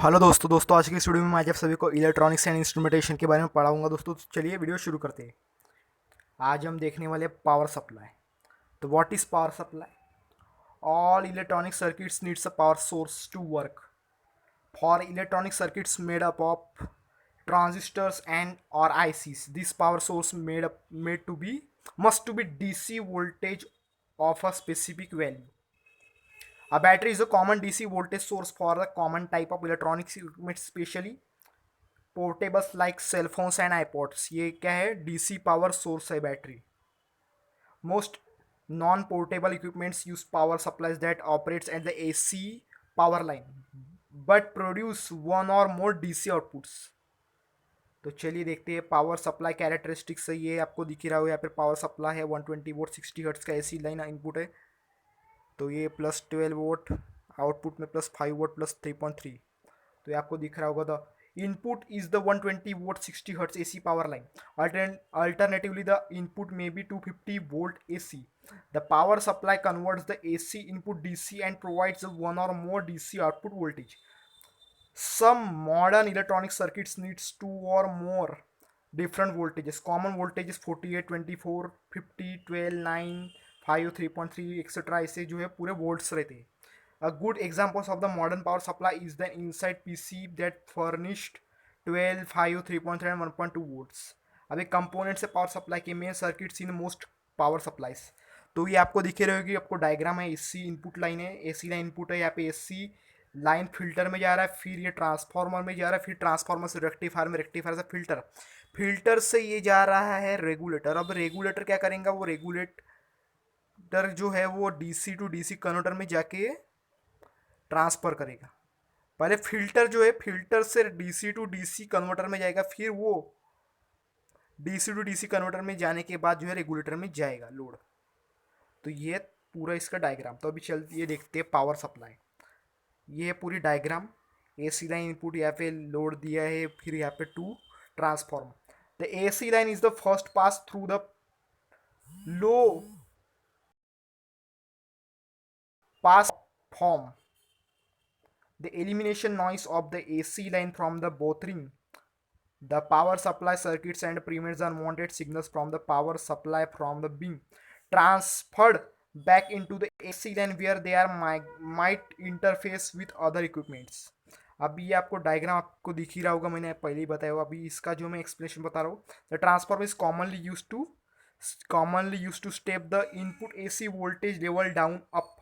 Hello दोस्तों आज की इस वीडियो में मैं आज आप सभी को इलेक्ट्रॉनिक्स एंड इंस्ट्रूमेंटेशन के बारे में पढ़ाऊंगा। दोस्तों तो चलिए वीडियो शुरू करते हैं। आज हम देखने वाले पावर सप्लाई। तो what is power supply? All electronic circuits needs a power source to work. For electronic circuits made up of transistors and or ICs, this power source made to be must to be DC voltage of a specific value. A battery is a common DC voltage source for the common type of electronics equipment, especially portables like cellphones and iPods. ये क्या है? DC power source है battery. Most non portable equipments use power supplies that operates at the AC power line but produce one or more DC outputs. तो चलिए देखते हैं power supply characteristics. ये आपको दिख ही रहा हो, यहाँ पर पावर सप्लाई है 120 वोल्ट 60 हर्ट्ज का एसी लाइन इनपुट है। तो ये +12 वोल्ट आउटपुट में +5 वोल्ट +3.3। तो ये आपको दिख रहा होगा। The input is the 120 volt 60 hertz AC power line. Alternatively, the input may be 250 volt AC. The power supply converts the AC input DC and provides one or more DC output voltage. Some modern electronic circuits needs two or more different voltages. Common voltage is 48, 24, 50, 12, 9, 5, 3.3 etc. ऐसे जो है पूरे volts रहते हैं। A good examples of the modern power supply is the inside PC that furnished 12, 5, 3.3 and 1.2 volts. अभी components है power supply के main circuits in most power supplies. तो ये आपको दिखे रहेगी, आपको डायग्राम है। एसी इनपुट लाइन है, एसी लाइन इनपुट है। यहाँ पे एसी लाइन फिल्टर में जा रहा है, फिर ये ट्रांसफार्मर में जा रहा है, फिर ट्रांसफार्मर से रेक्टिफायर में, रेक्टिफायर से फिल्टर, फिल्टर से ये जा रहा है रेगुलेटर। अब रेगुलेटर क्या करेंगे? वो रेगुलेटर जो है वो डीसी टू डीसी कन्वर्टर में जाके ट्रांसफर करेगा। पहले फिल्टर जो है फिल्टर से डीसी टू डीसी कन्वर्टर में जाएगा, फिर वो डीसी टू डीसी कन्वर्टर में जाने के बाद जो है रेगुलेटर में जाएगा लोड। तो ये पूरा इसका डायग्राम। तो अभी चलते ये देखते हैं पावर सप्लाई। ये है पूरी डायग्राम। एसी लाइन इनपुट यहाँ पे लोड दिया है, फिर यहाँ पे to transform. The AC line is the first pass through the low pass form the elimination noise of the AC line from the bothering the power supply circuits and prevents unwanted signals from the power supply from the being transferred back into the AC line where they are might interface with other equipments. अभी ये आपको diagram आपको दिख ही रहा होगा, मैंने पहले ही बताया हुआ। अभी इसका जो मैं एक्सप्लेनेशन बता रहा हूँ, the transformer is commonly used to step the input AC voltage level down up.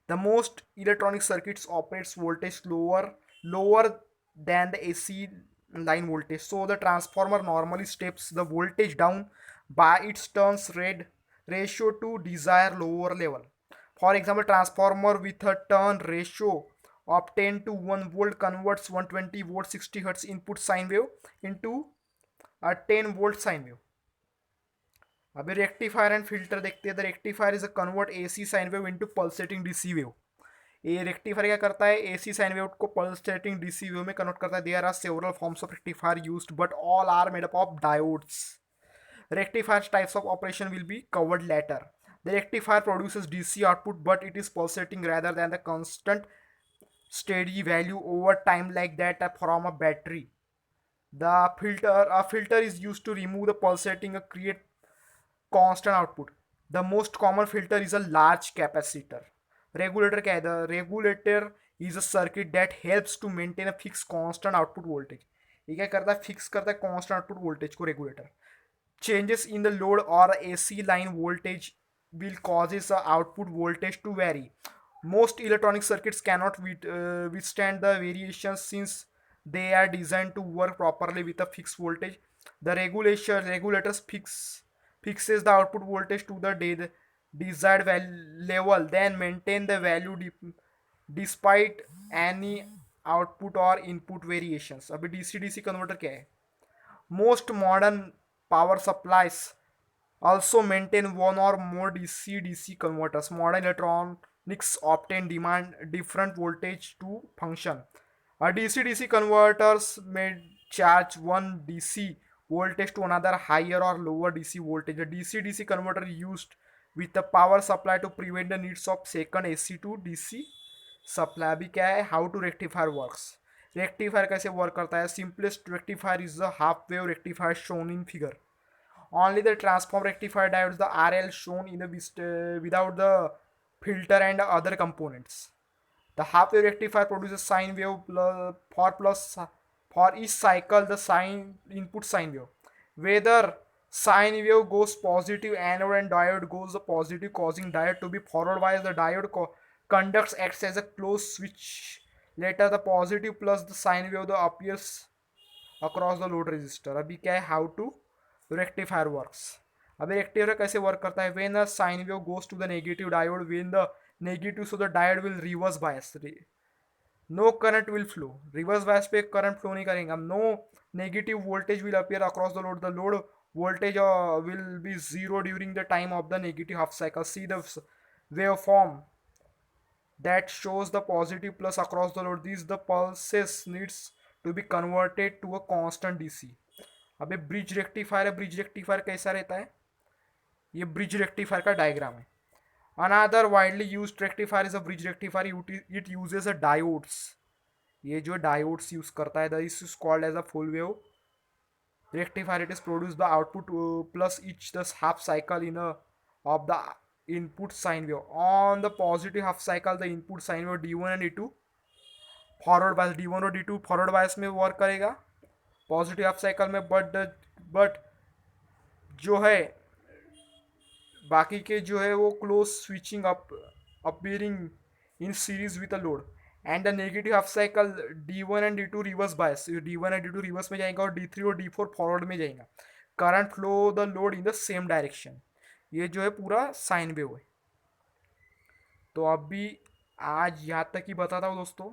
The most electronic circuits operates voltage lower than the AC line voltage. So the transformer normally steps the voltage down by its turns ratio to desired lower level. For example, transformer with a turn ratio of 10 to 1 volt converts 120 volt 60 hertz input sine wave into a 10 volt sine wave. अभी rectifier and filter देखते हैं। The rectifier is a convert AC sine wave into pulsating DC wave. ये rectifier क्या करता है? AC sine wave को pulsating DC wave में convert करता है। There are several forms of rectifier used but all are made up of diodes. Rectifier's types of operation will be covered later. The rectifier produces DC output but it is pulsating rather than the constant steady value over time like that from a battery. A filter is used to remove the pulsating create constant output. The most common filter is a large capacitor. Regulator क्या है? The regulator is a circuit that helps to maintain a fixed constant output voltage. ये क्या करता है? Fix करता है constant output voltage को regulator. Changes in the load or AC line voltage will causes the output voltage to vary. Most electronic circuits cannot withstand the variations since they are designed to work properly with a fixed voltage. The regulators fixes the output voltage to the desired level, then maintain the value despite any output or input variations. अभी DC DC converter क्या है? Most modern power supplies also maintain one or more DC DC converters. Modern electronics often demand different voltage to function. A DC DC converters may charge one DC voltage to another higher or lower DC voltage. A DC DC converter used with the power supply to prevent the needs of second AC to DC supply. अभी क्या है? How to rectifier works. Rectifier कैसे work करता है? Simplest rectifier is the half wave rectifier shown in figure. Only the transform rectifier diodes, the RL shown in the without the filter and other components. The half wave rectifier produces sine wave for each cycle the sine input sine wave. Whether sine wave goes positive anode and diode goes the positive, causing diode to be forward biased. The diode conducts acts as a closed switch. Later the positive plus the sine wave the appears across the load resistor. अभी क्या है? How to rectifier works. अभी rectifier कैसे work करता है? When a sine wave goes to the negative diode, when the negative, so the diode will reverse bias. No current will flow. Reverse bias पे current flow नहीं करेंगे हम. No negative voltage will appear across the load. The load voltage will be zero during the time of the negative half cycle. See the waveform that shows the positive plus across the load. These the pulses needs to be converted to a constant DC. अबे bridge rectifier है. Bridge rectifier कैसा रहता है? ये bridge rectifier का diagram है. Another widely use rectifier is a bridge rectifier. It uses a diodes. ये जो डायोड्स यूज करता है this is called as a full wave rectifier. It is produce the output plus each the half cycle in of the input sine wave. On the positive half cycle the input sine wave D1 and D2 forward bias. D1 और D2 forward bias में work करेगा positive half cycle में. But जो है बाकी के जो है वो close switching appearing in series with a load. And the negative half cycle D1 and D2 reverse bias. D1 and D2 reverse में जाएगा और D3 और D4 फॉरवर्ड में जाएगा. Current flow the load in the same direction. ये जो है पूरा साइन वेव है. तो अभी आज यहाँ तक ही बताता हूँ दोस्तों.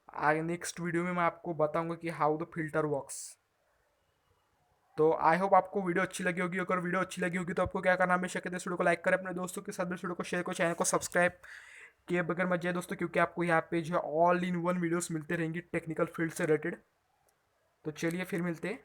आगे नेक्स्ट वीडियो में मैं आपको बताऊंगा कि हाउ द फिल्टर वर्क्स. तो आई होप आपको वीडियो अच्छी लगी होगी. अगर वीडियो अच्छी लगी होगी तो आपको क्या करना है? हमेशा कहते हैं वीडियो को लाइक करें, अपने दोस्तों के साथ वीडियो को शेयर करो, चैनल को सब्सक्राइब किए बगैर मत जाए दोस्तों, क्योंकि आपको यहाँ पे जो है ऑल इन वन वीडियोस मिलते रहेंगी टेक्निकल फील्ड से रिलेटेड. तो चलिए फिर मिलते हैं.